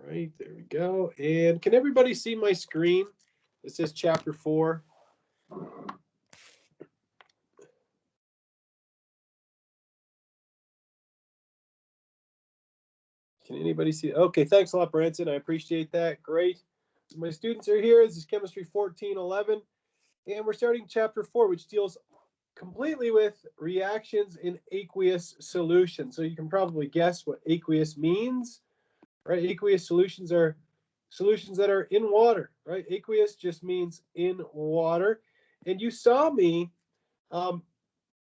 right, there we go. And can everybody see my screen? It says chapter 4. Can anybody see? Okay, thanks a lot, Branson. I appreciate that. Great. My students are here. This is Chemistry 1411. And we're starting chapter 4, which deals completely with reactions in aqueous solutions. So you can probably guess what aqueous means, right? Aqueous solutions are solutions that are in water, right? Aqueous just means in water. And you saw me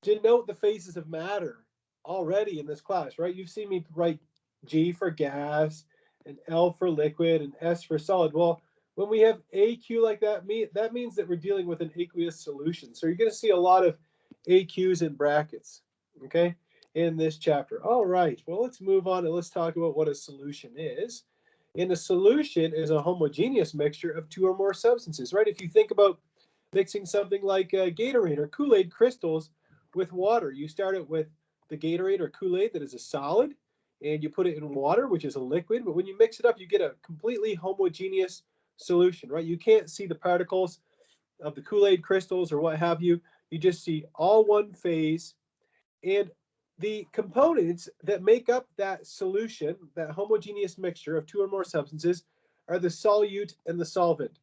denote the phases of matter already in this class, right? You've seen me write G for gas and L for liquid and S for solid. Well, when we have AQ like that, that means that we're dealing with an aqueous solution. So you're going to see a lot of AQs in brackets, okay, in this chapter. All right, well, let's move on and let's talk about what a solution is. And a solution is a homogeneous mixture of two or more substances, right? If you think about mixing something like Gatorade or Kool-Aid crystals with water, you start it with the Gatorade or Kool-Aid that is a solid, and you put it in water, which is a liquid. But when you mix it up, you get a completely homogeneous solution, right? You can't see the particles of the Kool-Aid crystals or what have you. You just see all one phase. And the components that make up that solution, that homogeneous mixture of two or more substances, are the solute and the solvent.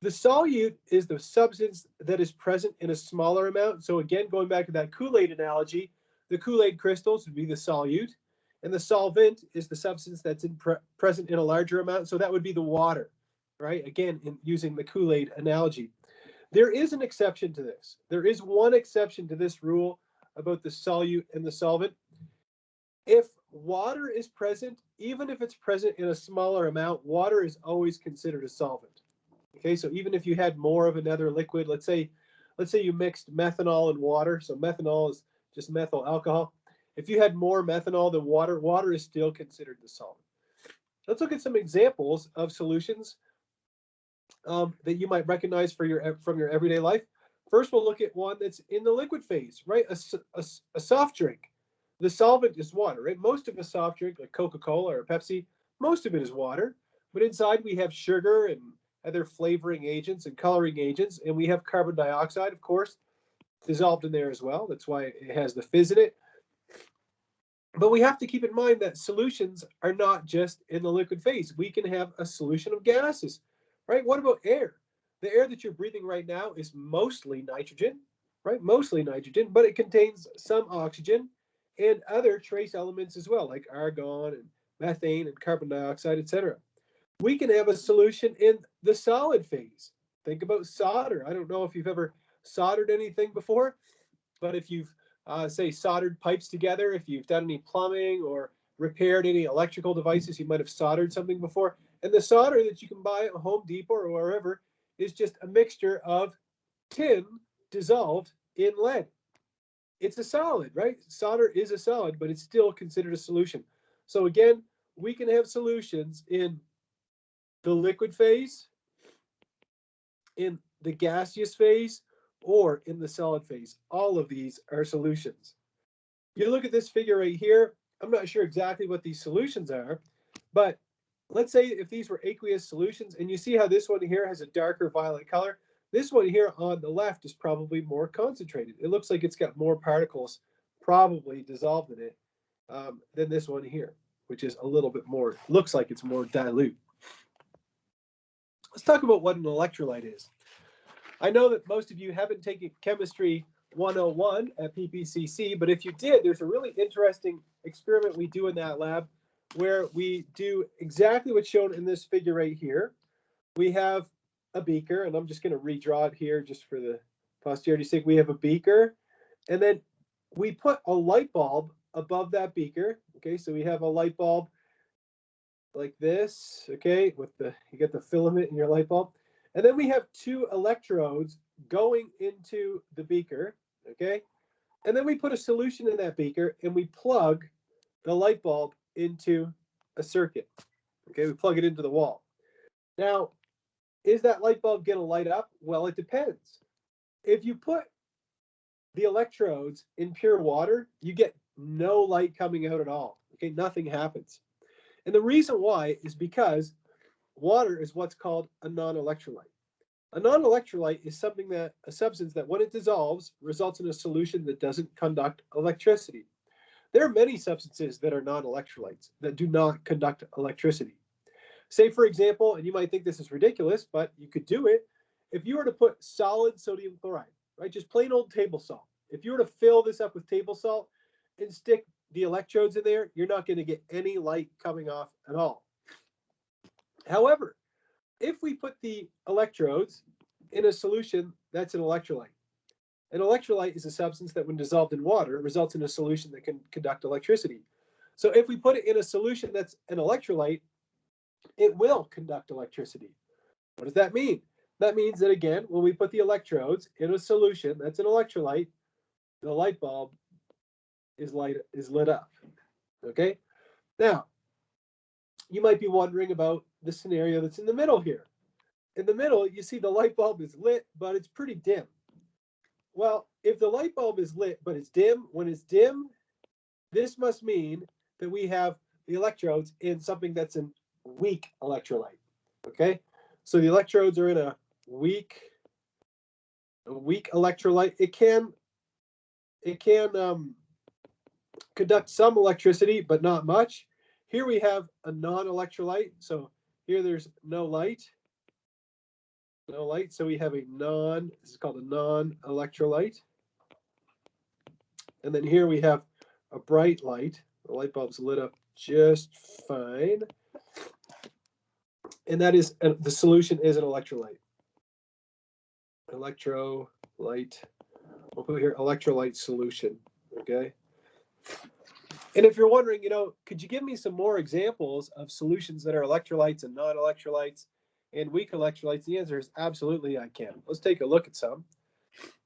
The solute is the substance that is present in a smaller amount. So again, going back to that Kool-Aid analogy, the Kool-Aid crystals would be the solute, and the solvent is the substance that's present in a larger amount. So that would be the water, right? Again, using the Kool-Aid analogy. There is an exception to this. There is one exception to this rule about the solute and the solvent. If water is present, even if it's present in a smaller amount, water is always considered a solvent. Okay, so even if you had more of another liquid, let's say you mixed methanol and water. So methanol is just methyl alcohol. If you had more methanol than water, water is still considered the solvent. Let's look at some examples of solutions that you might recognize from your everyday life. First, we'll look at one that's in the liquid phase, right? A soft drink. The solvent is water, right? Most of a soft drink, like Coca-Cola or Pepsi, most of it is water. But inside we have sugar and other flavoring agents and coloring agents, and we have carbon dioxide, of course, dissolved in there as well. That's why it has the fizz in it. But we have to keep in mind that solutions are not just in the liquid phase. We can have a solution of gases, right? What about air? The air that you're breathing right now is mostly nitrogen, right? Mostly nitrogen, but it contains some oxygen and other trace elements as well, like argon and methane and carbon dioxide, etc. We can have a solution in the solid phase. Think about solder. I don't know if you've ever soldered anything before, but if you've, say, soldered pipes together, if you've done any plumbing or repaired any electrical devices, you might have soldered something before. And the solder that you can buy at Home Depot or wherever is just a mixture of tin dissolved in lead. It's a solid, right? Solder is a solid, but it's still considered a solution. So again, we can have solutions in the liquid phase, in the gaseous phase, or in the solid phase. All of these are solutions. You look at this figure right here. I'm not sure exactly what these solutions are, but let's say if these were aqueous solutions, and you see how this one here has a darker violet color. This one here on the left is probably more concentrated. It looks like it's got more particles probably dissolved in it than this one here, which is a little bit more, looks like it's more dilute. Let's talk about what an electrolyte is. I know that most of you haven't taken Chemistry 101 at PPCC, but if you did, there's a really interesting experiment we do in that lab where we do exactly what's shown in this figure right here. We have a beaker, and I'm just going to redraw it here just for the posterity's sake. We have a beaker, and then we put a light bulb above that beaker. Okay, so we have a light bulb like this, okay, with you get the filament in your light bulb. And then we have two electrodes going into the beaker, okay? And then we put a solution in that beaker and we plug the light bulb into a circuit, okay? We plug it into the wall. Now, is that light bulb going to light up? Well, it depends. If you put the electrodes in pure water, you get no light coming out at all, okay? Nothing happens. And the reason why is because water is what's called a non-electrolyte. A non-electrolyte is a substance that when it dissolves results in a solution that doesn't conduct electricity. There are many substances that are non-electrolytes that do not conduct electricity. Say, for example, and you might think this is ridiculous, but you could do it. If you were to put solid sodium chloride, right, just plain old table salt, if you were to fill this up with table salt and stick the electrodes in there, you're not going to get any light coming off at all. However, if we put the electrodes in a solution that's an electrolyte is a substance that when dissolved in water results in a solution that can conduct electricity. So if we put it in a solution that's an electrolyte, it will conduct electricity. What does that mean? That means that, again, when we put the electrodes in a solution that's an electrolyte, the light bulb is lit up. Okay? Now, you might be wondering about the scenario that's in the middle here. In the middle, you see the light bulb is lit, but it's pretty dim. Well, if the light bulb is lit, but it's dim, when it's dim, this must mean that we have the electrodes in something that's a weak electrolyte. Okay? So the electrodes are in a weak electrolyte. It can conduct some electricity, but not much. Here we have a non-electrolyte. So here there's no light. No light. So we have this is called a non-electrolyte. And then here we have a bright light. The light bulb's lit up just fine. And that is, the solution is an electrolyte. Electrolyte. We'll put here electrolyte solution. Okay. And if you're wondering, could you give me some more examples of solutions that are electrolytes and non-electrolytes and weak electrolytes? The answer is absolutely I can. Let's take a look at some.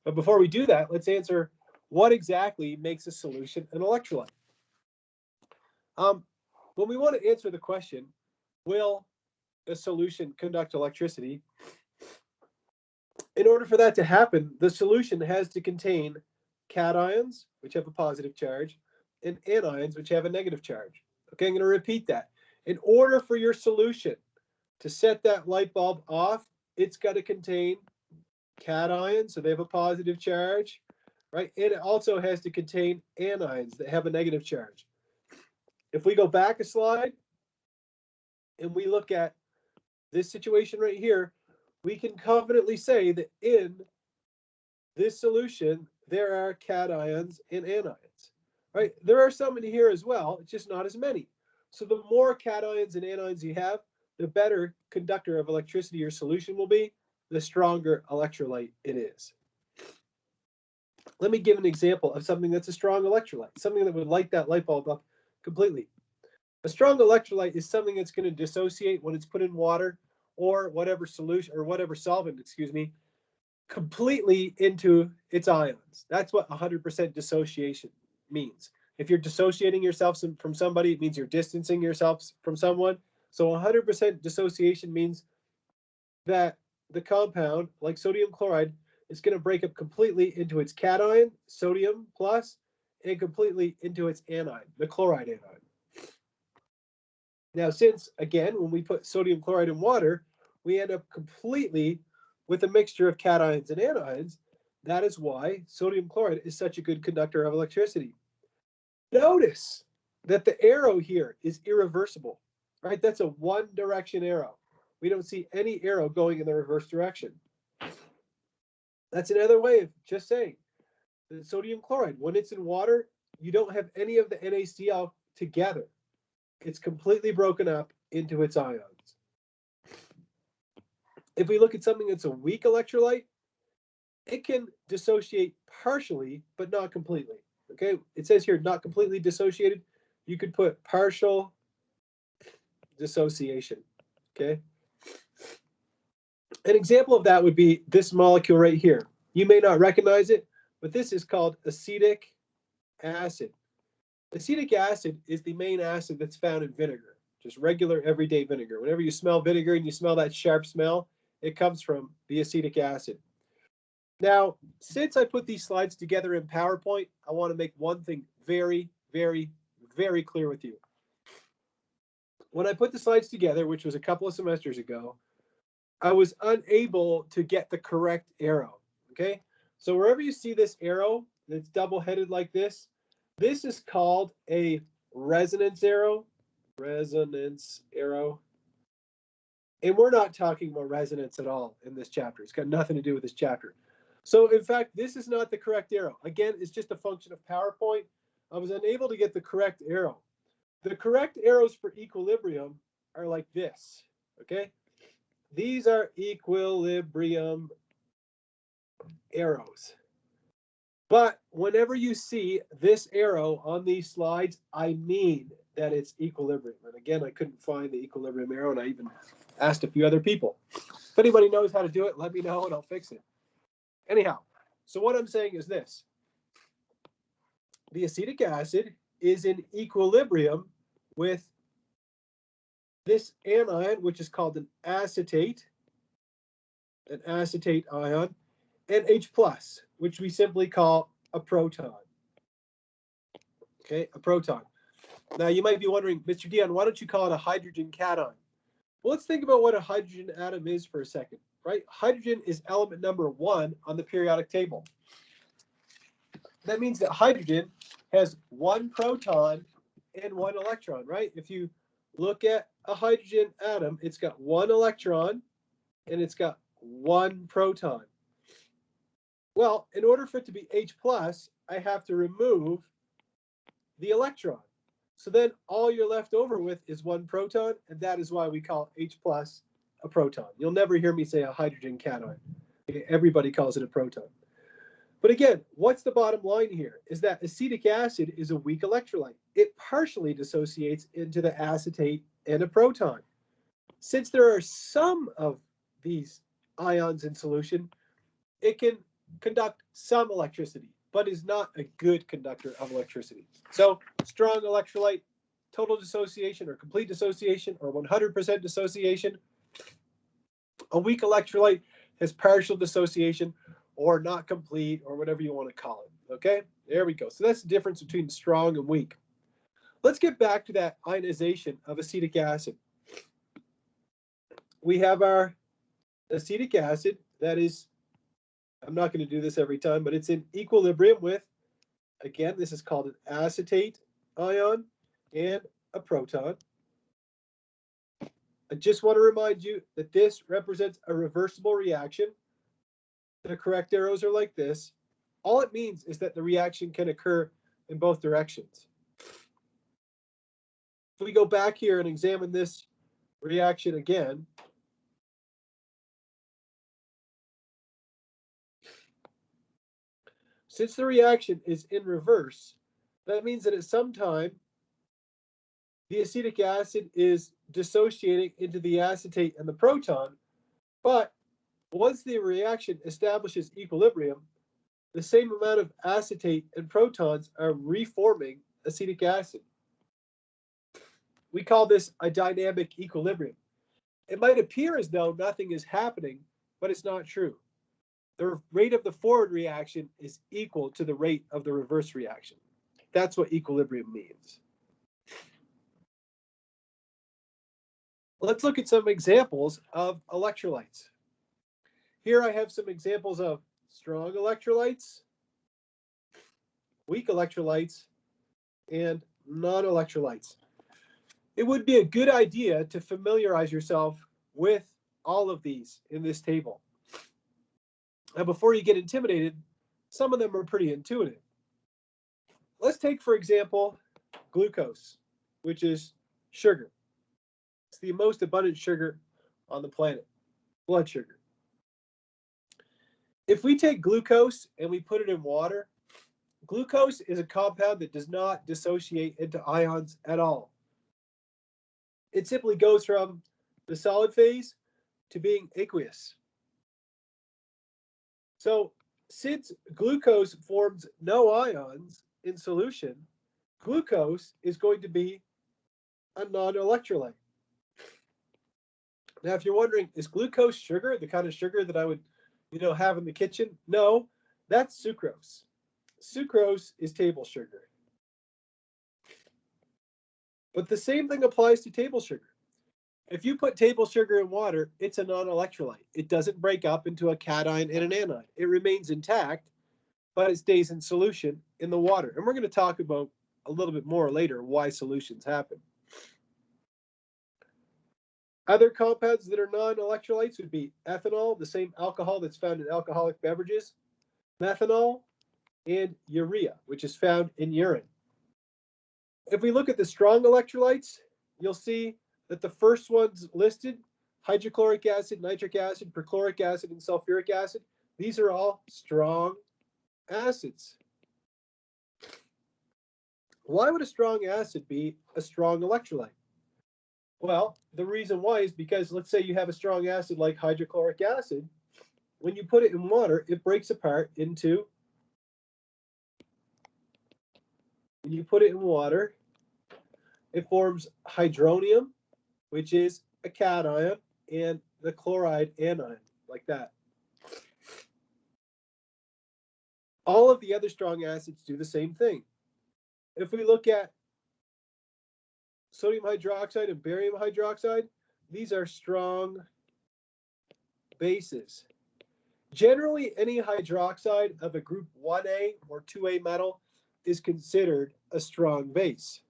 But before we do that, let's answer what exactly makes a solution an electrolyte. When we want to answer the question, will a solution conduct electricity? In order for that to happen, the solution has to contain cations, which have a positive charge, and anions, which have a negative charge. Okay, I'm going to repeat that. In order for your solution to set that light bulb off, it's got to contain cations, so they have a positive charge, right? And it also has to contain anions that have a negative charge. If we go back a slide and we look at this situation right here, we can confidently say that in this solution, there are cations and anions, right? There are some in here as well, it's just not as many. So the more cations and anions you have, the better conductor of electricity your solution will be, the stronger electrolyte it is. Let me give an example of something that's a strong electrolyte, something that would light that light bulb up completely. A strong electrolyte is something that's going to dissociate when it's put in water or whatever solution or whatever solvent, completely into its ions. That's what 100% dissociation means. If you're dissociating yourself from somebody, it means you're distancing yourself from someone. So 100% dissociation means that the compound, like sodium chloride, is going to break up completely into its cation, sodium plus, and completely into its anion, the chloride anion. Now, since, again, when we put sodium chloride in water, we end up completely with a mixture of cations and anions, that is why sodium chloride is such a good conductor of electricity. Notice that the arrow here is irreversible, right? That's a one-direction arrow. We don't see any arrow going in the reverse direction. That's another way of just saying that sodium chloride, when it's in water, you don't have any of the NaCl together. It's completely broken up into its ions. If we look at something that's a weak electrolyte, it can dissociate partially, but not completely. Okay, it says here not completely dissociated. You could put partial dissociation. Okay, an example of that would be this molecule right here. You may not recognize it, but this is called acetic acid. Acetic acid is the main acid that's found in vinegar, just regular everyday vinegar. Whenever you smell vinegar and you smell that sharp smell, it comes from the acetic acid. Now, since I put these slides together in PowerPoint, I want to make one thing very, very, very clear with you. when I put the slides together, which was a couple of semesters ago, I was unable to get the correct arrow, okay? So wherever you see this arrow that's double-headed like this is called a resonance arrow. Resonance arrow. And we're not talking about resonance at all in this chapter. It's got nothing to do with this chapter. So in fact, this is not the correct arrow. Again, it's just a function of PowerPoint. I was unable to get the correct arrow. The correct arrows for equilibrium are like this, okay? These are equilibrium arrows. But whenever you see this arrow on these slides, I mean that it's equilibrium. And again, I couldn't find the equilibrium arrow, and I even asked a few other people. If anybody knows how to do it, let me know and I'll fix it. Anyhow, so what I'm saying is this. The acetic acid is in equilibrium with this anion, which is called an acetate ion, and H+, which we simply call a proton. Okay, a proton. Now you might be wondering, Mr. Dion, why don't you call it a hydrogen cation? Well, let's think about what a hydrogen atom is for a second, right? Hydrogen is element number 1 on the periodic table. That means that hydrogen has 1 proton and 1 electron, right? If you look at a hydrogen atom, it's got 1 electron and it's got 1 proton. Well, in order for it to be H+, I have to remove the electron. So then all you're left over with is 1 proton, and that is why we call H+ a proton. You'll never hear me say a hydrogen cation. Everybody calls it a proton. But again, what's the bottom line here? Is that acetic acid is a weak electrolyte. It partially dissociates into the acetate and a proton. Since there are some of these ions in solution, it can conduct some electricity, but is not a good conductor of electricity. So strong electrolyte, total dissociation or complete dissociation or 100% dissociation. A weak electrolyte has partial dissociation or not complete or whatever you want to call it. Okay, there we go. So that's the difference between strong and weak. Let's get back to that ionization of acetic acid. We have our acetic acid that is, I'm not going to do this every time, but it's in equilibrium with, again, this is called an acetate ion and a proton. I just want to remind you that this represents a reversible reaction. The correct arrows are like this. All it means is that the reaction can occur in both directions. If we go back here and examine this reaction again, since the reaction is in reverse, that means that at some time the acetic acid is dissociating into the acetate and the proton, but once the reaction establishes equilibrium, the same amount of acetate and protons are reforming acetic acid. We call this a dynamic equilibrium. It might appear as though nothing is happening, but it's not true. The rate of the forward reaction is equal to the rate of the reverse reaction. That's what equilibrium means. Let's look at some examples of electrolytes. Here I have some examples of strong electrolytes, weak electrolytes, and non-electrolytes. It would be a good idea to familiarize yourself with all of these in this table. Now, before you get intimidated, some of them are pretty intuitive. Let's take, for example, glucose, which is sugar. It's the most abundant sugar on the planet, blood sugar. If we take glucose and we put it in water, glucose is a compound that does not dissociate into ions at all. It simply goes from the solid phase to being aqueous. So since glucose forms no ions in solution, glucose is going to be a non-electrolyte. Now, if you're wondering, is glucose sugar, the kind of sugar that I would, have in the kitchen? No, that's sucrose. Sucrose is table sugar. But the same thing applies to table sugar. If you put table sugar in water, it's a non-electrolyte. It doesn't break up into a cation and an anion. It remains intact, but it stays in solution in the water. And we're going to talk about a little bit more later why solutions happen. Other compounds that are non-electrolytes would be ethanol, the same alcohol that's found in alcoholic beverages, methanol, and urea, which is found in urine. If we look at the strong electrolytes, you'll see that the first ones listed, hydrochloric acid, nitric acid, perchloric acid, and sulfuric acid, these are all strong acids. Why would a strong acid be a strong electrolyte? Well, the reason why is because let's say you have a strong acid like hydrochloric acid. When you put it in water, it breaks apart into, when you put it in water, it forms hydronium, which is a cation, and the chloride anion, like that. All of the other strong acids do the same thing. If we look at sodium hydroxide and barium hydroxide, these are strong bases. Generally, any hydroxide of a group 1A or 2A metal is considered a strong base.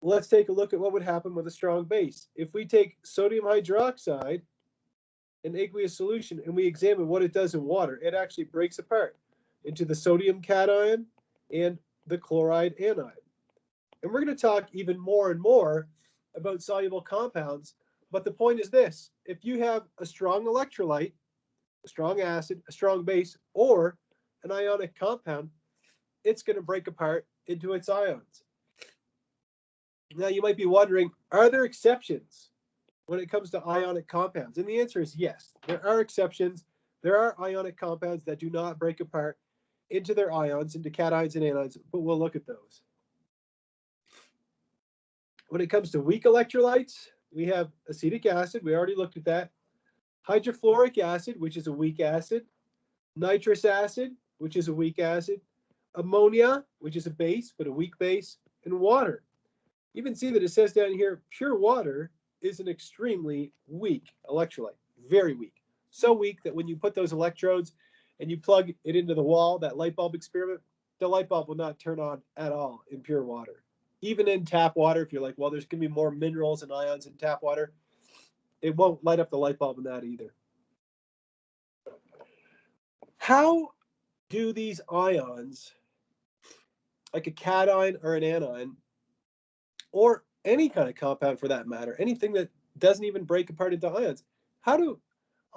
Let's take a look at what would happen with a strong base. If we take sodium hydroxide, an aqueous solution, and we examine what it does in water, it actually breaks apart into the sodium cation and the chloride anion. And we're going to talk even more and more about soluble compounds, but the point is this: if you have a strong electrolyte, a strong acid, a strong base, or an ionic compound, it's going to break apart into its ions. Now you might be wondering, are there exceptions when it comes to ionic compounds? And the answer is yes, there are exceptions. There are ionic compounds that do not break apart into their ions, into cations and anions, but we'll look at those. When it comes to weak electrolytes, we have acetic acid. We already looked at that. Hydrofluoric acid, which is a weak acid. Nitrous acid, which is a weak acid. Ammonia, which is a base, but a weak base. And water. You can see that it says down here, pure water is an extremely weak electrolyte. Very weak. So weak that when you put those electrodes and you plug it into the wall, that light bulb experiment, the light bulb will not turn on at all in pure water. Even in tap water, if you're like, well, there's going to be more minerals and ions in tap water, it won't light up the light bulb in that either. How do these ions, like a cation or an anion, or any kind of compound for that matter, anything that doesn't even break apart into ions, how do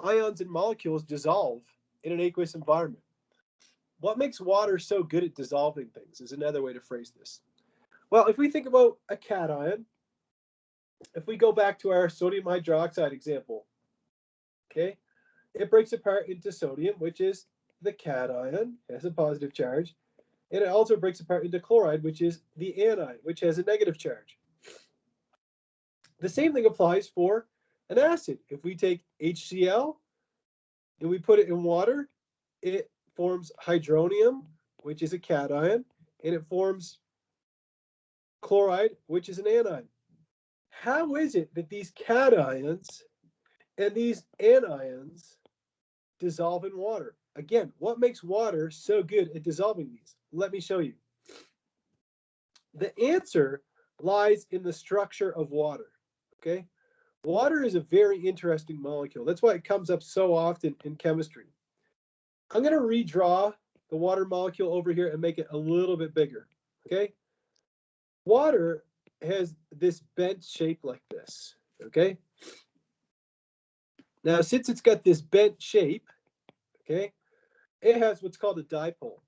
ions and molecules dissolve in an aqueous environment? What makes water so good at dissolving things is another way to phrase this. Well, if we think about a cation, if we go back to our sodium hydroxide example, okay, it breaks apart into sodium, which is the cation, has a positive charge, and it also breaks apart into chloride, which is the anion, which has a negative charge. The same thing applies for an acid. If we take HCl and we put it in water, it forms hydronium, which is a cation, and it forms chloride, which is an anion. How is it that these cations and these anions dissolve in water? Again, what makes water so good at dissolving these? Let me show you. The answer lies in the structure of water, okay? Water is a very interesting molecule. That's why it comes up so often in chemistry. I'm going to redraw the water molecule over here and make it a little bit bigger, okay? Water has this bent shape like this, okay? Now, since it's got this bent shape, okay, it has what's called a dipole.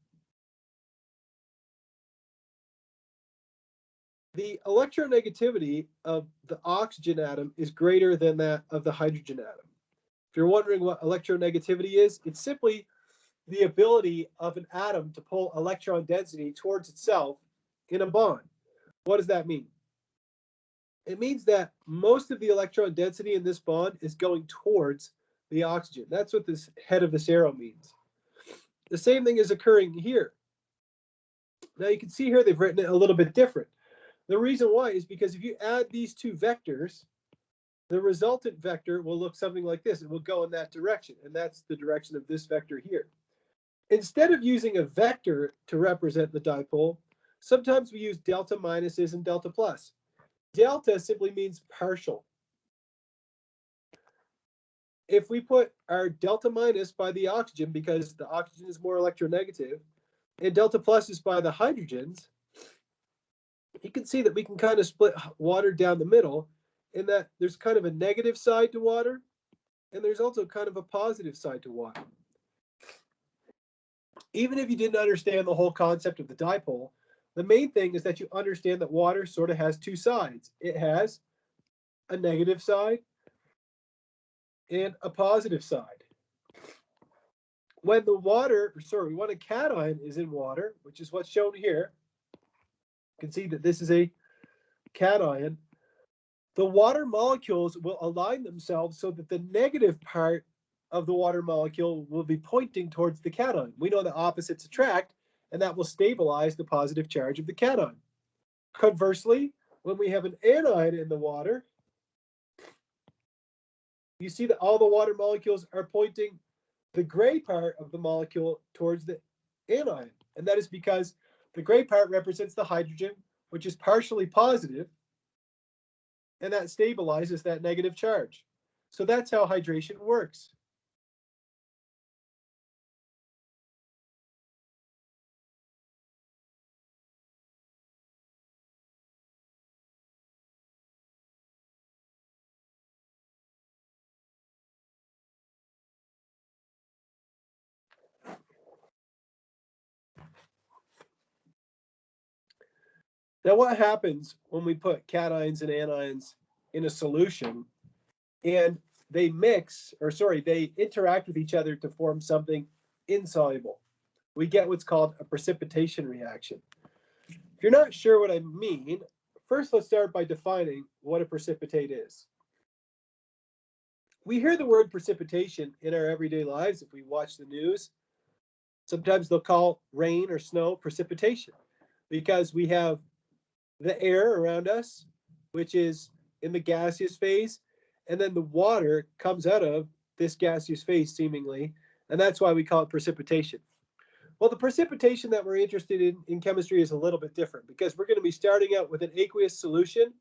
The electronegativity of the oxygen atom is greater than that of the hydrogen atom. If you're wondering what electronegativity is, it's simply the ability of an atom to pull electron density towards itself in a bond. What does that mean? It means that most of the electron density in this bond is going towards the oxygen. That's what this head of this arrow means. The same thing is occurring here. Now you can see here they've written it a little bit different. The reason why is because if you add these two vectors, the resultant vector will look something like this. It will go in that direction, and that's the direction of this vector here. Instead of using a vector to represent the dipole, sometimes we use delta minuses and delta plus. Delta simply means partial. If we put our delta minus by the oxygen, because the oxygen is more electronegative, and delta plus is by the hydrogens, you can see that we can kind of split water down the middle in that there's kind of a negative side to water, and there's also kind of a positive side to water. Even if you didn't understand the whole concept of the dipole, the main thing is that you understand that water sort of has two sides. It has a negative side and a positive side. When when a cation is in water, which is what's shown here, you can see that this is a cation. The water molecules will align themselves so that the negative part of the water molecule will be pointing towards the cation. We know that opposites attract, and that will stabilize the positive charge of the cation. Conversely, when we have an anion in the water, you see that all the water molecules are pointing the gray part of the molecule towards the anion. And that is because the gray part represents the hydrogen, which is partially positive, and that stabilizes that negative charge. So that's how hydration works. Now, what happens when we put cations and anions in a solution and they they interact with each other to form something insoluble? We get what's called a precipitation reaction. If you're not sure what I mean, first let's start by defining what a precipitate is. We hear the word precipitation in our everyday lives if we watch the news. Sometimes they'll call rain or snow precipitation because we have the air around us, which is in the gaseous phase, and then the water comes out of this gaseous phase seemingly, and that's why we call it precipitation. Well, the precipitation that we're interested in chemistry is a little bit different because we're going to be starting out with an aqueous solution,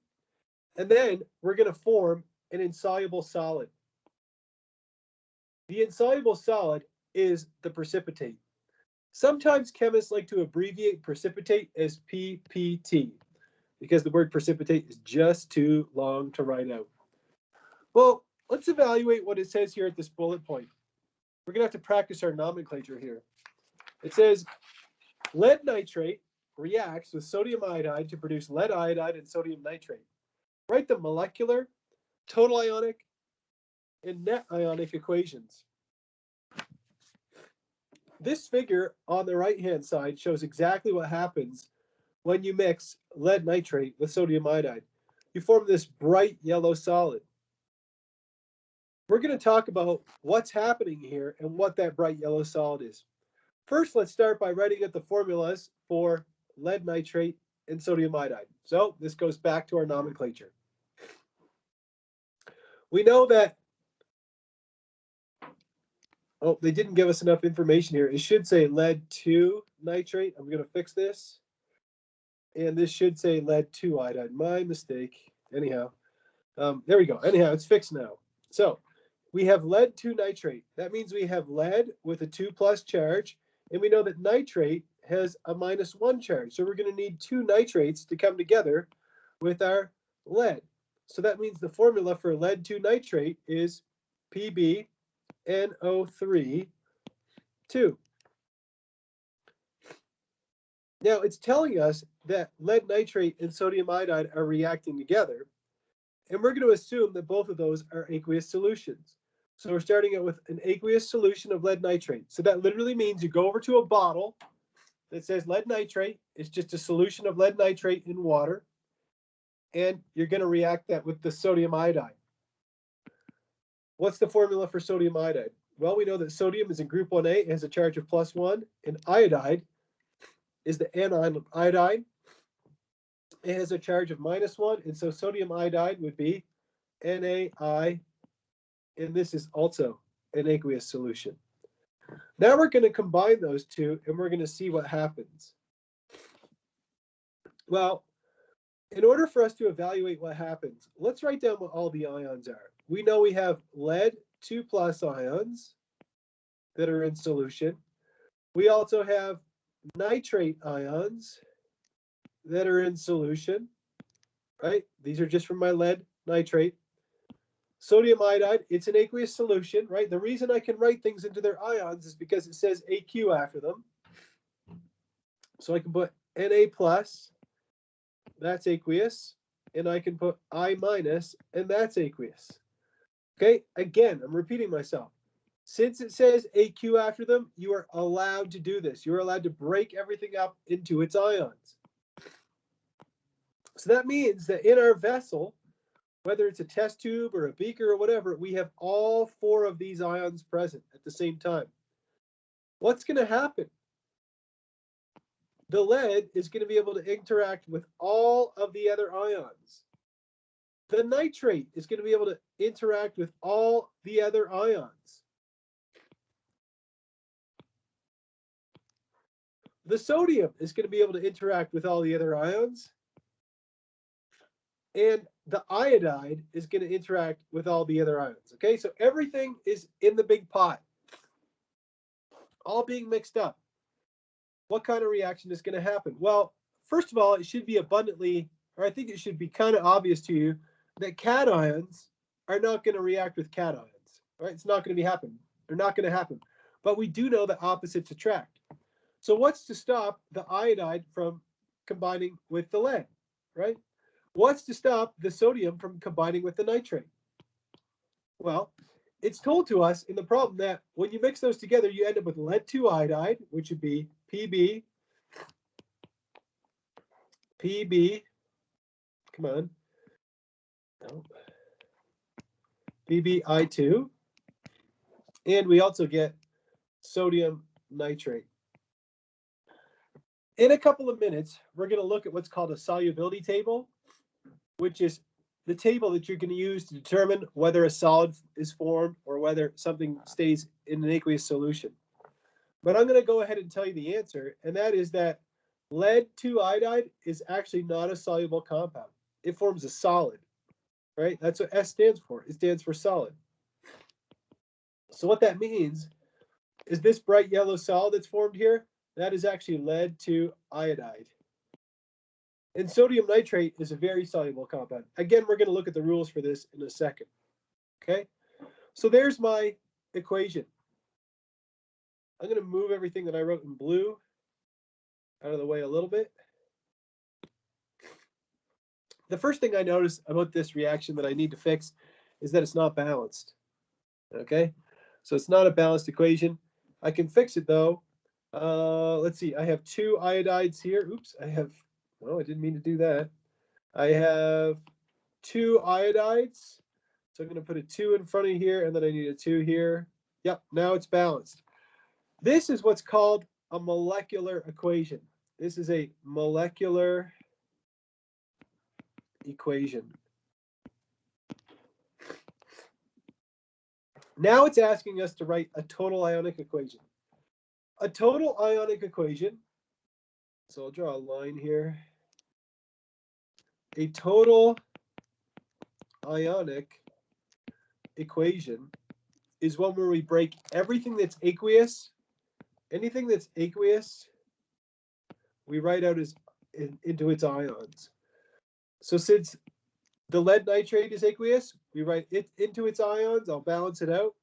and then we're going to form an insoluble solid. The insoluble solid is the precipitate. Sometimes chemists like to abbreviate precipitate as PPT because the word precipitate is just too long to write out. Well, let's evaluate what it says here at this bullet point. We're going to have to practice our nomenclature here. It says lead nitrate reacts with sodium iodide to produce lead iodide and sodium nitrate. Write the molecular, total ionic, and net ionic equations. This figure on the right-hand side shows exactly what happens when you mix lead nitrate with sodium iodide. You form this bright yellow solid. We're going to talk about what's happening here and what that bright yellow solid is. First, let's start by writing out the formulas for lead nitrate and sodium iodide. So this goes back to our nomenclature. We know that, they didn't give us enough information here. It should say lead 2 nitrate. I'm going to fix this. And this should say lead 2 iodide. My mistake. Anyhow, there we go. Anyhow, it's fixed now. So we have lead 2 nitrate. That means we have lead with a 2+ charge. And we know that nitrate has a -1 charge. So we're going to need 2 nitrates to come together with our lead. So that means the formula for lead 2 nitrate is PbNO3 2. Now it's telling us that lead nitrate and sodium iodide are reacting together. And we're going to assume that both of those are aqueous solutions. So we're starting out with an aqueous solution of lead nitrate. So that literally means you go over to a bottle that says lead nitrate. It's just a solution of lead nitrate in water. And you're going to react that with the sodium iodide. What's the formula for sodium iodide? Well, we know that sodium is in group 1A. It has a charge of +1. And iodide is the anion of iodine. It has a charge of -1, and so sodium iodide would be NaI, and this is also an aqueous solution. Now we're going to combine those two, and we're going to see what happens. Well, in order for us to evaluate what happens, let's write down what all the ions are. We know we have lead 2+ ions that are in solution. We also have nitrate ions that are in solution, right? These are just from my lead nitrate. Sodium iodide, it's an aqueous solution, right? The reason I can write things into their ions is because it says AQ after them. So I can put Na+, that's aqueous, and I can put I-, and that's aqueous. Okay, again, I'm repeating myself. Since it says AQ after them, you are allowed to do this. You're allowed to break everything up into its ions. So that means that in our vessel, whether it's a test tube or a beaker or whatever, we have all 4 of these ions present at the same time. What's going to happen? The lead is going to be able to interact with all of the other ions. The nitrate is going to be able to interact with all the other ions. The sodium is going to be able to interact with all the other ions. And the iodide is going to interact with all the other ions. Okay, so everything is in the big pot, all being mixed up. What kind of reaction is going to happen? Well, first of all, it should be abundantly, or I think it should be kind of obvious to you that cations are not going to react with cations, right? It's not going to be happen. They're not going to happen. But we do know that opposites attract. So what's to stop the iodide from combining with the lead, right? What's to stop the sodium from combining with the nitrate? Well, it's told to us in the problem that when you mix those together, you end up with lead 2 iodide, which would be Pb, come on, no, PbI2, and we also get sodium nitrate. In a couple of minutes, we're going to look at what's called a solubility table, which is the table that you're going to use to determine whether a solid is formed or whether something stays in an aqueous solution. But I'm going to go ahead and tell you the answer, and that is that lead 2 iodide is actually not a soluble compound. It forms a solid, right? That's what S stands for. It stands for solid. So what that means is this bright yellow solid that's formed here, that is actually lead 2 iodide. And sodium nitrate is a very soluble compound. Again, we're going to look at the rules for this in a second. Okay, so there's my equation. I'm going to move everything that I wrote in blue out of the way a little bit. The first thing I notice about this reaction that I need to fix is that it's not balanced. Okay, so it's not a balanced equation. I can fix it though. Let's see, I have 2 iodides here. Oops, I didn't mean to do that. I have 2 iodides. So I'm going to put a 2 in front of here, and then I need a 2 here. Yep, now it's balanced. This is what's called a molecular equation. This is a molecular equation. Now it's asking us to write a total ionic equation. A total ionic equation, so I'll draw a line here. A total ionic equation is one where we break everything that's aqueous. Anything that's aqueous, we write out as into its ions. So since the lead nitrate is aqueous, we write it into its ions. I'll balance it out.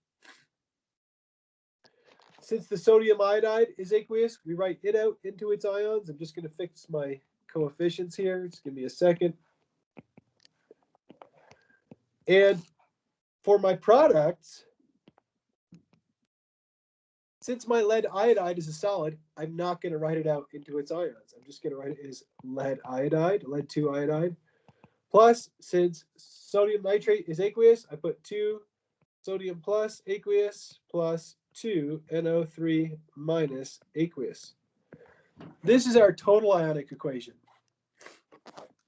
Since the sodium iodide is aqueous, we write it out into its ions. I'm just going to fix my coefficients here. Just give me a second. And for my products, since my lead iodide is a solid, I'm not going to write it out into its ions. I'm just going to write it as lead iodide, lead 2 iodide. Plus, since sodium nitrate is aqueous, I put 2 sodium plus aqueous plus 2 NO3 minus aqueous. This is our total ionic equation.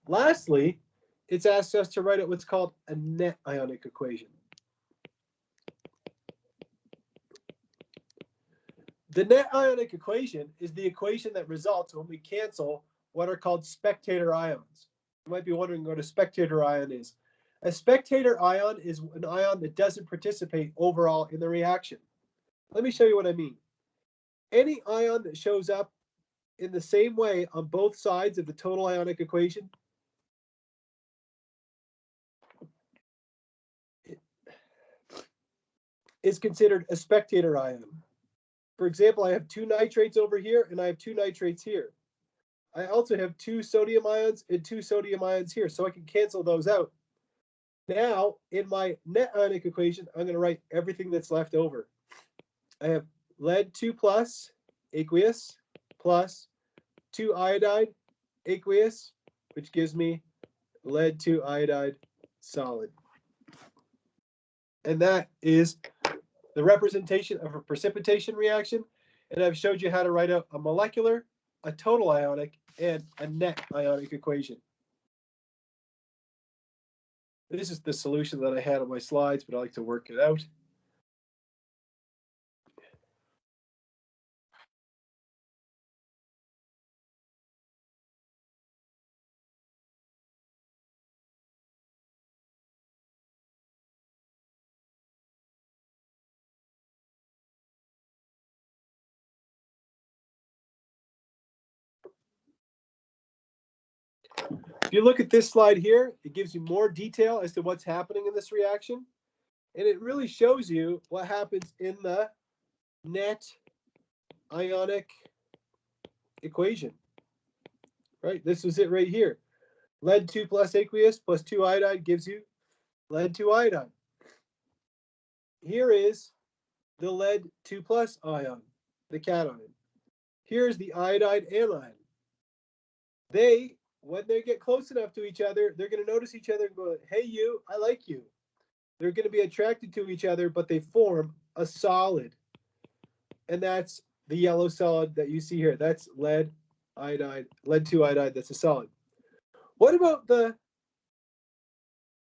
Lastly, it's asked us to write out what's called a net ionic equation. The net ionic equation is the equation that results when we cancel what are called spectator ions. You might be wondering what a spectator ion is. A spectator ion is an ion that doesn't participate overall in the reaction. Let me show you what I mean. Any ion that shows up in the same way on both sides of the total ionic equation is considered a spectator ion. For example, I have two nitrates over here and I have two nitrates here. I also have two sodium ions and two sodium ions here, so I can cancel those out. Now, in my net ionic equation, I'm going to write everything that's left over. I have lead 2 plus aqueous plus 2 iodide aqueous, which gives me lead 2 iodide solid. And that is the representation of a precipitation reaction. And I've showed you how to write out a molecular, a total ionic, and a net ionic equation. This is the solution that I had on my slides, but I like to work it out. If you look at this slide here, it gives you more detail as to what's happening in this reaction. And it really shows you what happens in the net ionic equation, right? This is it right here. Lead 2 plus aqueous plus 2 iodide gives you lead 2 iodide. Here is the lead 2 plus ion, the cation. Here's the iodide anion. They, when they get close enough to each other, they're going to notice each other and go, hey, you, I like you. They're going to be attracted to each other, but they form a solid. And that's the yellow solid that you see here. That's lead iodide, lead 2 iodide, that's a solid. What about the,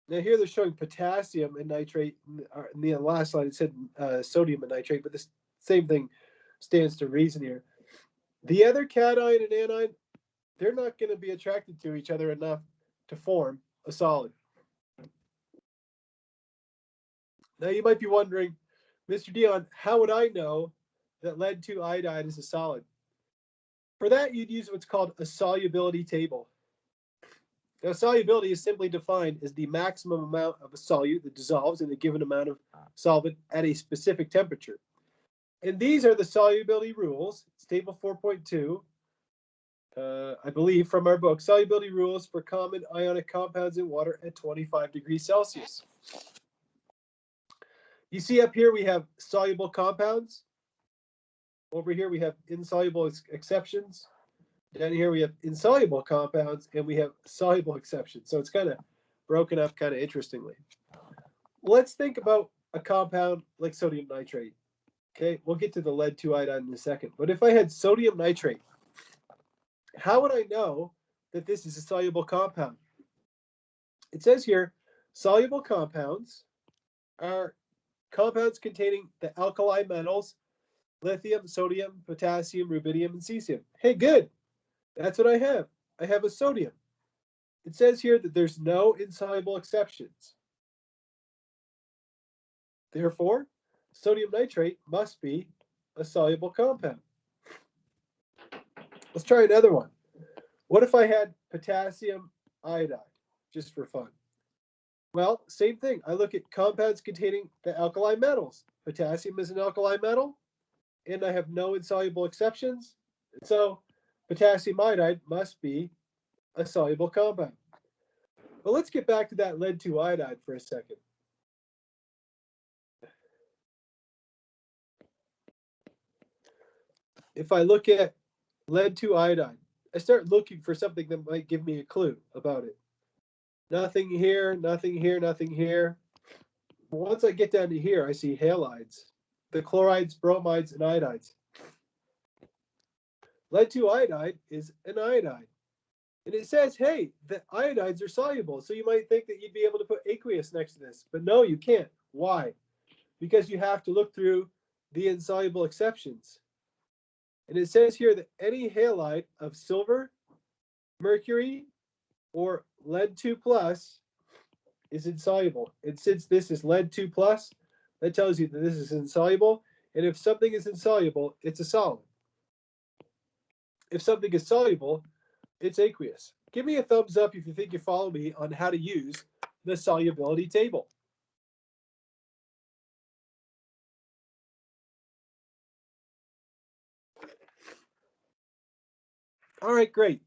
now here they're showing potassium and nitrate. In the last slide it said sodium and nitrate, but the same thing stands to reason here. The other cation and anion, they're not going to be attracted to each other enough to form a solid. Now you might be wondering, Mr. Dion, how would I know that lead 2 iodide is a solid? For that, you'd use what's called a solubility table. Now, solubility is simply defined as the maximum amount of a solute that dissolves in a given amount of solvent at a specific temperature. And these are the solubility rules. It's table 4.2, I believe, from our book, Solubility Rules for Common Ionic Compounds in Water at 25 degrees Celsius. You see up here we have soluble compounds. Over here we have insoluble exceptions. Down here we have insoluble compounds and we have soluble exceptions. So it's kind of broken up kind of interestingly. Let's think about a compound like sodium nitrate. Okay, we'll get to the lead 2 iodide in a second. But if I had sodium nitrate, how would I know that this is a soluble compound? It says here, soluble compounds are compounds containing the alkali metals, lithium, sodium, potassium, rubidium, and cesium. Hey, good. That's what I have. I have a sodium. It says here that there's no insoluble exceptions. Therefore, sodium nitrate must be a soluble compound. Let's try another one. What if I had potassium iodide, just for fun? Well, same thing. I look at compounds containing the alkali metals. Potassium is an alkali metal, and I have no insoluble exceptions. So potassium iodide must be a soluble compound. But let's get back to that lead 2 iodide for a second. If I look at lead 2 iodide, I start looking for something that might give me a clue about it. Nothing here, nothing here, nothing here. Once I get down to here, I see halides, the chlorides, bromides, and iodides. Lead 2 iodide is an iodide. And it says, hey, the iodides are soluble. So you might think that you'd be able to put aqueous next to this. But no, you can't. Why? Because you have to look through the insoluble exceptions. And it says here that any halide of silver, mercury, or lead 2 plus is insoluble. And since this is lead 2 plus, that tells you that this is insoluble. And if something is insoluble, it's a solid. If something is soluble, it's aqueous. Give me a thumbs up if you think you follow me on how to use the solubility table. All right, great.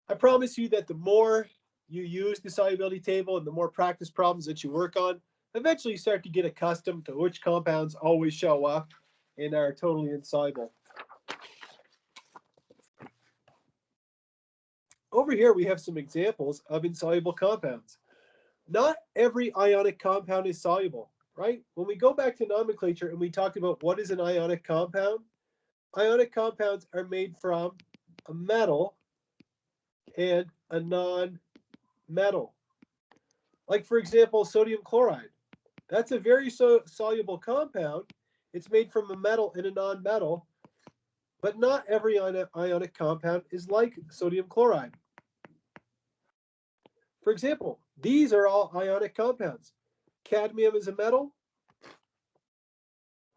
I promise you that the more you use the solubility table and the more practice problems that you work on, eventually you start to get accustomed to which compounds always show up and are totally insoluble. Over here, we have some examples of insoluble compounds. Not every ionic compound is soluble, right? When we go back to nomenclature and we talked about what is an ionic compound compounds are made from a metal and a non-metal. Like, for example, sodium chloride. That's a very soluble compound. It's made from a metal and a non-metal, but not every ionic compound is like sodium chloride. For example, these are all ionic compounds. Cadmium is a metal.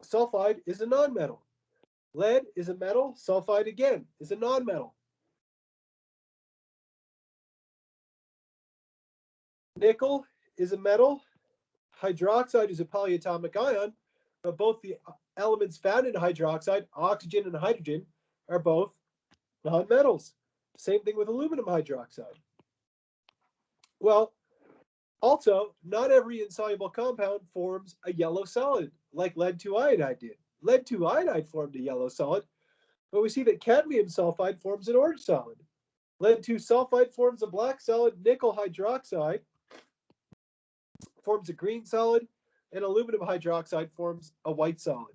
Sulfide is a non-metal. Lead is a metal. Sulfide, again, is a non-metal. Nickel is a metal. Hydroxide is a polyatomic ion, but both the elements found in hydroxide, oxygen and hydrogen, are both non-metals. Same thing with aluminum hydroxide. Well, also, not every insoluble compound forms a yellow solid like lead 2 iodide did. Lead 2 iodide formed a yellow solid, but we see that cadmium sulfide forms an orange solid. Lead 2 sulfide forms a black solid. Nickel hydroxide forms a green solid, and aluminum hydroxide forms a white solid.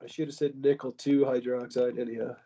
I should have said nickel 2 hydroxide anyhow.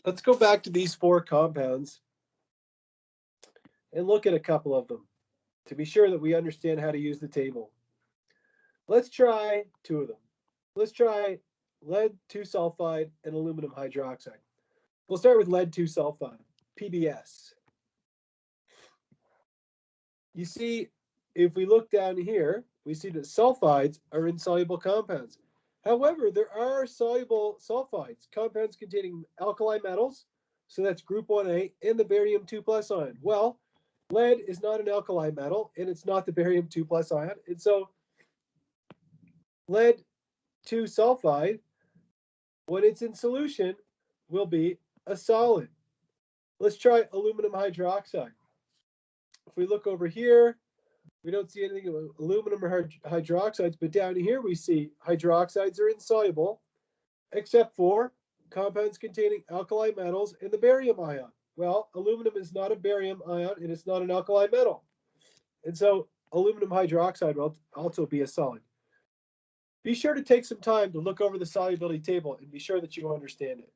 Let's go back to these 4 compounds and look at a couple of them to be sure that we understand how to use the table. Let's try 2 of them. Let's try lead 2 sulfide and aluminum hydroxide. We'll start with lead 2 sulfide, PBS. You see, if we look down here, we see that sulfides are insoluble compounds. However, there are soluble sulfides, compounds containing alkali metals, so that's group 1A, and the barium 2 plus ion. Well, lead is not an alkali metal, and it's not the barium 2 plus ion, and so lead 2 sulfide, when it's in solution, will be a solid. Let's try aluminum hydroxide. If we look over here, we don't see anything about aluminum or hydroxides, but down here we see hydroxides are insoluble, except for compounds containing alkali metals and the barium ion. Well, aluminum is not a barium ion, and it's not an alkali metal. And so aluminum hydroxide will also be a solid. Be sure to take some time to look over the solubility table and be sure that you understand it.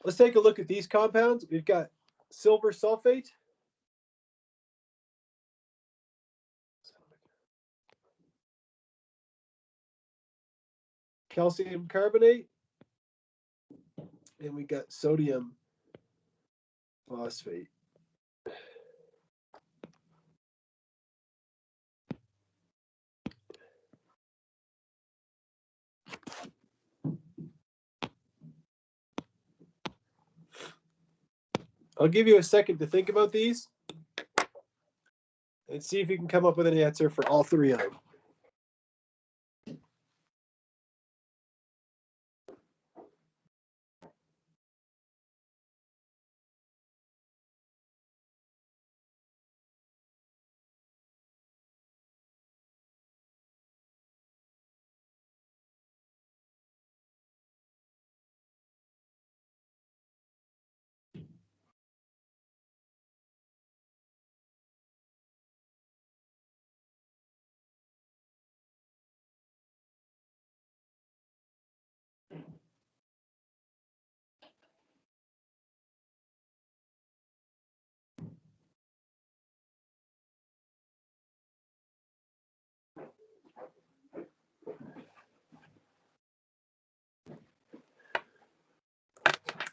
Let's take a look at these compounds. We've got silver sulfate. calcium carbonate, and we got sodium phosphate. I'll give you a second to think about these and see if you can come up with an answer for all three of them.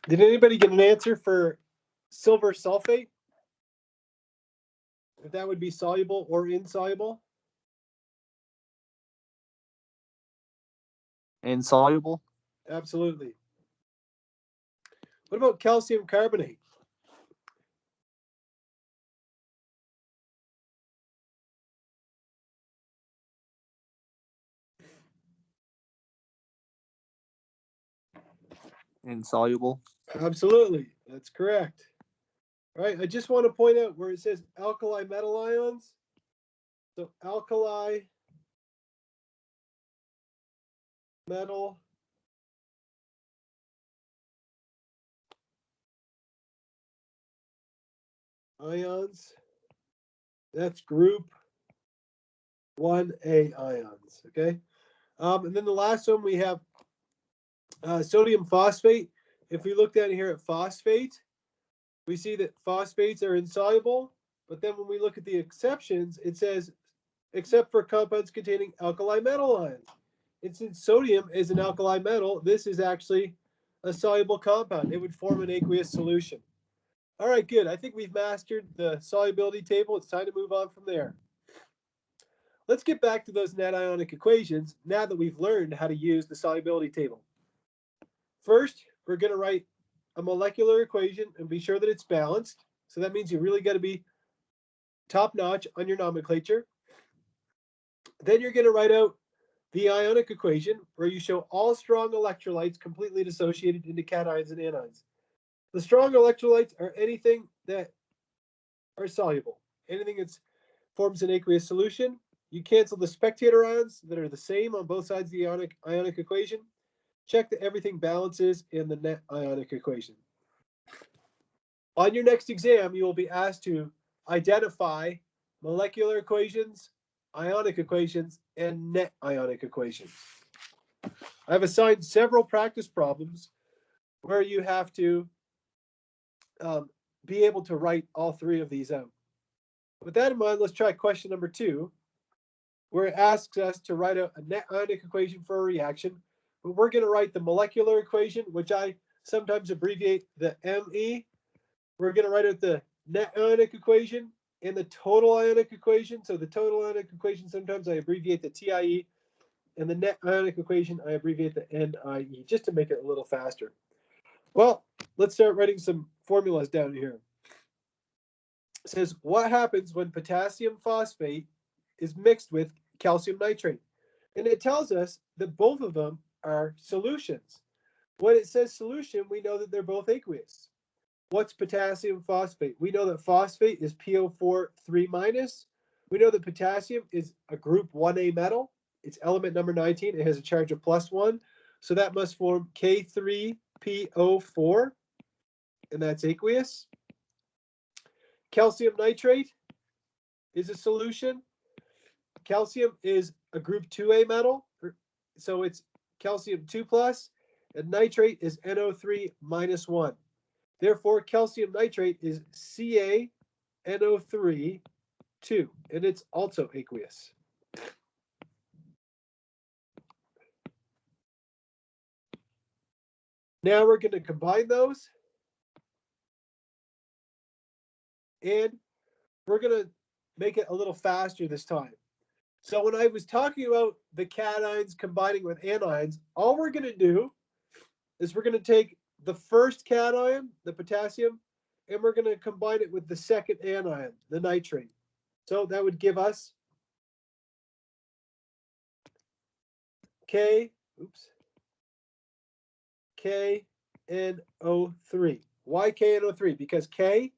Did anybody get an answer for silver sulfate? If that would be soluble or insoluble? Insoluble. Absolutely. What about calcium carbonate? Insoluble. Absolutely. That's correct. All right. I just want to point out where it says alkali metal ions. So alkali metal ions. That's group 1A ions. Okay. And then the last one we have sodium phosphate. If we look down here at phosphate, we see that phosphates are insoluble. But then when we look at the exceptions, it says, except for compounds containing alkali metal ions. And since sodium is an alkali metal, this is actually a soluble compound. It would form an aqueous solution. All right, good. I think we've mastered the solubility table. It's time to move on from there. Let's get back to those net ionic equations now that we've learned how to use the solubility table. First, we're going to write a molecular equation and be sure that it's balanced. So that means you really got to be top-notch on your nomenclature. Then you're going to write out the ionic equation where you show all strong electrolytes completely dissociated into cations and anions. The strong electrolytes are anything that are soluble, anything that forms an aqueous solution. You cancel the spectator ions that are the same on both sides of the ionic equation. Check that everything balances in the net ionic equation. On your next exam, you will be asked to identify molecular equations, ionic equations, and net ionic equations. I've assigned several practice problems where you have to be able to write all three of these out. With that in mind, let's try question number 2, where it asks us to write out a net ionic equation for a reaction. But we're going to write the molecular equation, which I sometimes abbreviate the ME. We're going to write out the net ionic equation and the total ionic equation. So the total ionic equation, sometimes I abbreviate the TIE, and the net ionic equation, I abbreviate the NIE, just to make it a little faster. Well, let's start writing some formulas down here. It says, what happens when potassium phosphate is mixed with calcium nitrate? And it tells us that both of them are solutions. When it says solution, we know that they're both aqueous. What's potassium phosphate? We know that phosphate is PO4 3-. We know that potassium is a group 1A metal. It's element number 19. It has a charge of +1. So that must form K3PO4, and that's aqueous. Calcium nitrate is a solution. Calcium is a group 2A metal, so it's calcium 2+, and nitrate is NO3 -1. Therefore, calcium nitrate is CaNO3 2, and it's also aqueous. Now we're going to combine those. And we're going to make it a little faster this time. So when I was talking about the cations combining with anions, all we're going to do is we're going to take the first cation, the potassium, and we're going to combine it with the second anion, the nitrate. So that would give us KNO3. Why KNO3? Because K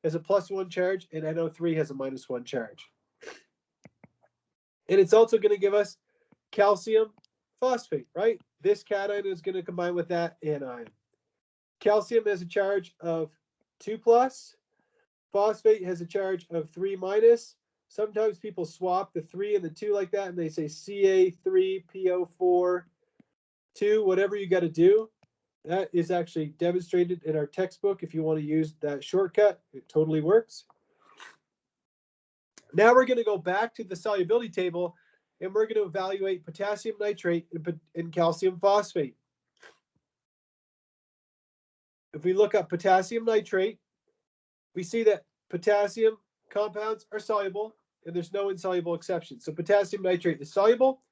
has a +1 charge and NO3 has a -1 charge. And it's also going to give us calcium phosphate, right? This cation is going to combine with that anion. Calcium has a charge of 2+. Phosphate has a charge of 3-. Sometimes people swap the 3 and the 2 like that, and they say Ca3PO4 2, whatever you got to do. That is actually demonstrated in our textbook. If you want to use that shortcut, it totally works. Now we're going to go back to the solubility table, and we're going to evaluate potassium nitrate and calcium phosphate. If we look up potassium nitrate, we see that potassium compounds are soluble, and there's no insoluble exception. So potassium nitrate is soluble.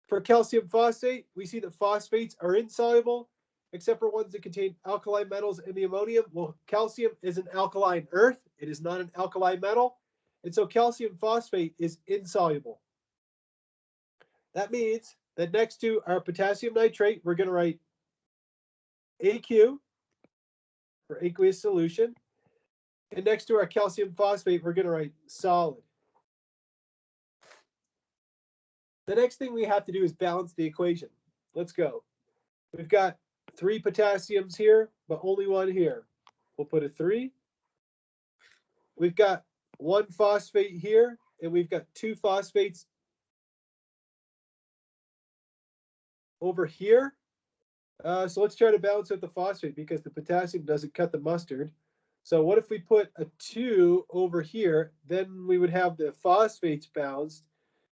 For calcium phosphate, we see that phosphates are insoluble, except for ones that contain alkali metals and the ammonium. Well, calcium is an alkaline earth. It is not an alkali metal. And so calcium phosphate is insoluble. That means that next to our potassium nitrate, we're going to write AQ for aqueous solution. And next to our calcium phosphate, we're going to write solid. The next thing we have to do is balance the equation. Let's go. We've got 3 potassiums here, but only 1 here. We'll put a 3. We've got 1 phosphate here, and we've got 2 phosphates over here. So let's try to balance out the phosphate because the potassium doesn't cut the mustard. So what if we put a 2 over here? Then we would have the phosphates balanced.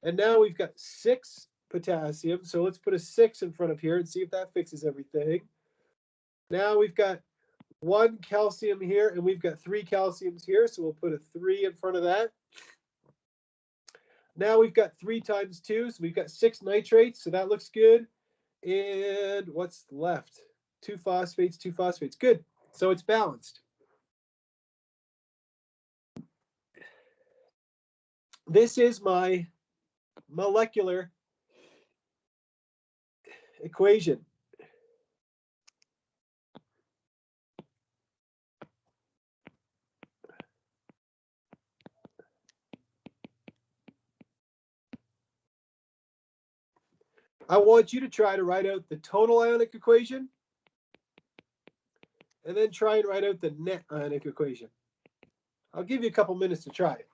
And now we've got 6 potassium. So let's put a 6 in front of here and see if that fixes everything. Now we've got 1 calcium here, and we've got 3 calciums here. So we'll put a 3 in front of that. Now we've got 3 times 2. So we've got 6 nitrates. So that looks good. And what's left? 2 phosphates, 2 phosphates. Good. So it's balanced. This is my molecular equation. I want you to try to write out the total ionic equation and then try and write out the net ionic equation. I'll give you a couple minutes to try it.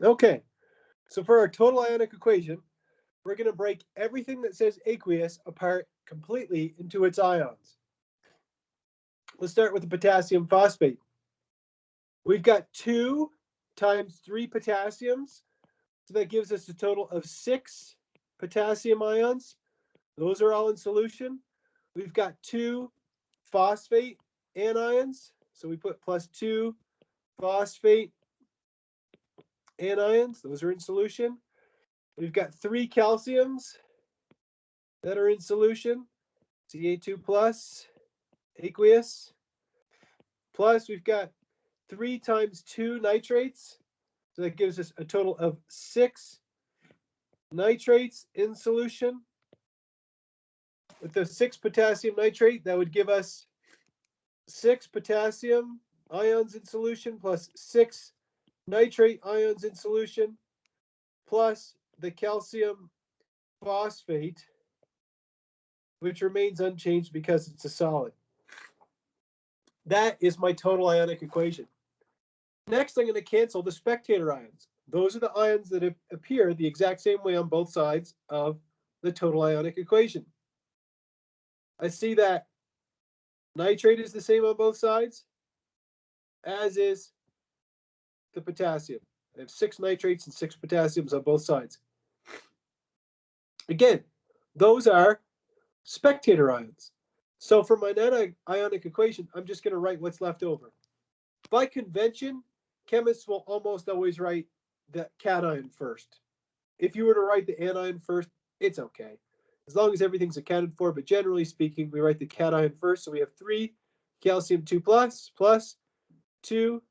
Okay, so for our total ionic equation, we're going to break everything that says aqueous apart completely into its ions. Let's start with the potassium phosphate. We've got 2 times 3 potassiums, so that gives us a total of 6 potassium ions. Those are all in solution. We've got 2 phosphate anions, so we put +2 phosphate anions. Those are in solution. We've got 3 calciums, that are in solution. Ca2 plus, aqueous. Plus, we've got 3 times 2 nitrates. So that gives us a total of 6 nitrates in solution. With the 6 potassium nitrate, that would give us 6 potassium ions in solution plus 6 nitrate ions in solution plus the calcium phosphate, which remains unchanged because it's a solid. That is my total ionic equation. Next, I'm going to cancel the spectator ions. Those are the ions that appear the exact same way on both sides of the total ionic equation. I see that nitrate is the same on both sides, as is the potassium. I have 6 nitrates and 6 potassiums on both sides. Again, those are spectator ions. So for my net ionic equation, I'm just going to write what's left over. By convention, chemists will almost always write the cation first. If you were to write the anion first, it's okay, as long as everything's accounted for. But generally speaking, we write the cation first. So we have 3 calcium 2 plus 2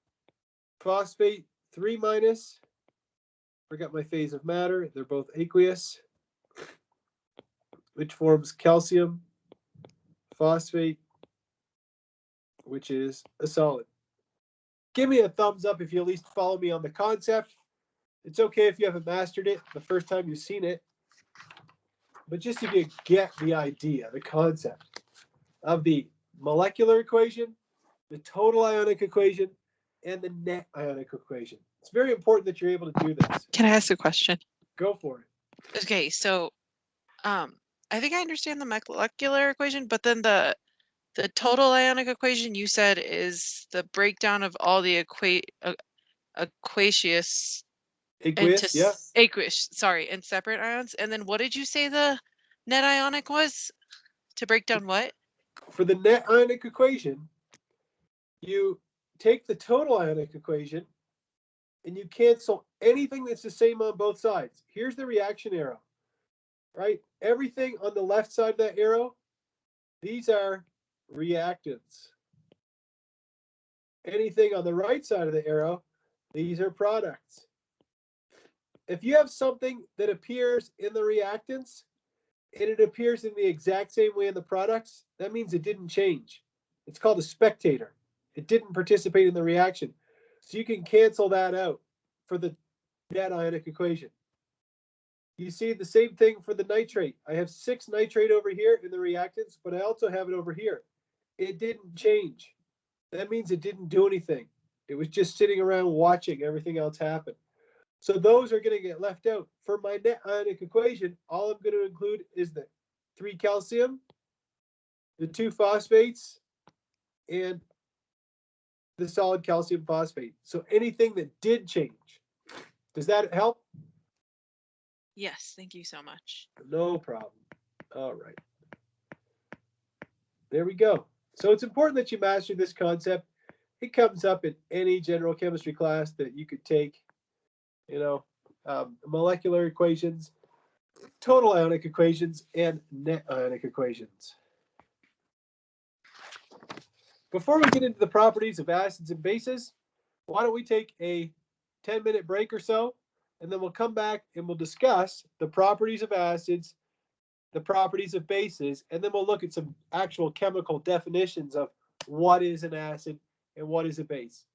phosphate 3 minus. Forgot my phase of matter. They're both aqueous, which forms calcium phosphate, which is a solid. Give me a thumbs up if you at least follow me on the concept. It's okay if you haven't mastered it the first time you've seen it, but just if you get the idea, the concept of the molecular equation, the total ionic equation, and the net ionic equation. It's very important that you're able to do this. Can I ask a question? Go for it. Okay, so I think I understand the molecular equation, but then the total ionic equation you said is the breakdown of all the aqueous Aqueous, yeah. aqueous, sorry, and separate ions. And then what did you say the net ionic was? To break down what? For the net ionic equation, you take the total ionic equation and you cancel anything that's the same on both sides. Here's the reaction arrow, right? Everything on the left side of that arrow, these are reactants. Anything on the right side of the arrow, these are products. If you have something that appears in the reactants and it appears in the exact same way in the products, that means it didn't change. It's called a spectator. It didn't participate in the reaction. So you can cancel that out for the net ionic equation. You see the same thing for the nitrate. I have 6 nitrate over here in the reactants, but I also have it over here. It didn't change. That means it didn't do anything. It was just sitting around watching everything else happen. So those are going to get left out. For my net ionic equation, all I'm going to include is the 3 calcium, the 2 phosphates, and the solid calcium phosphate. So anything that did change. Does that help? Yes, thank you so much. No problem. All right. There we go. So it's important that you master this concept. It comes up in any general chemistry class that you could take. Molecular equations, total ionic equations, and net ionic equations. Before we get into the properties of acids and bases, why don't we take a 10-minute break or so, and then we'll come back and we'll discuss the properties of acids, the properties of bases, and then we'll look at some actual chemical definitions of what is an acid and what is a base.